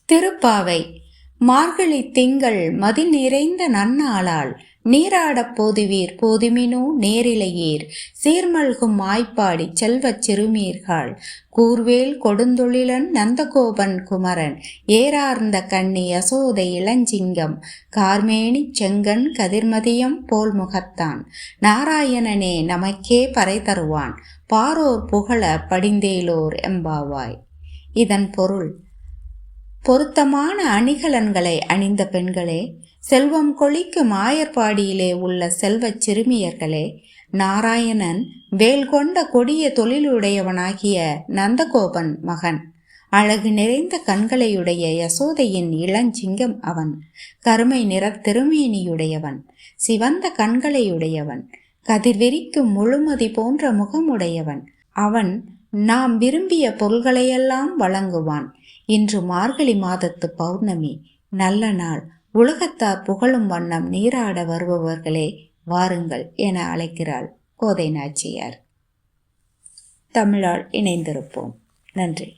திருப்பாவை. மார்கழி திங்கள் மதி நிறைந்த நன்னாளால் நீராடப் போதுவீர் போதுமினோ நேரிழையீர் சீர்மல்கும் மாய்ப்பாடி செல்வச் சிறுமீர்கள் கூர்வேல் கொடுந்தொழிலன் நந்தகோபன் குமரன் ஏறார்ந்த கண்ணி யசோதை இளஞ்சிங்கம் கார்மேனி செங்கன் கதிர்மதியம் போல் முகத்தான் நாராயணனே நமக்கே பறை தருவான் பாரோர் புகழ படிந்தேலோர் எம்பாவாய். இதன் பொருள்: பொருத்தமான அணிகலன்களை அணிந்த பெண்களே, செல்வம் கொழிக்கும் ஆயர்பாடியிலே உள்ள செல்வச் சிறுமியர்களே, நாராயணன் வேல் கொண்ட கொடிய தொழிலுடையவனாகிய நந்தகோபன் மகன். அழகு நிறைந்த கண்களையுடைய யசோதையின் இளஞ்சிங்கம் அவன். கருமை நிற திருமேனியுடையவன், சிவந்த கண்களையுடையவன், கதிர்விரிக்கும் முழுமதி போன்ற முகமுடையவன். அவன் நாம் விரும்பிய பொருள்களையெல்லாம் வழங்குவான். இன்று மார்கழி மாதத்து பௌர்ணமி, நல்ல நாள். உலகத்தார் புகழும் வண்ணம் நீராட வருபவர்களே வாருங்கள் என அழைக்கிறாள் கோதை நாச்சியார். தமிழால் இணைந்திருப்போம். நன்றி.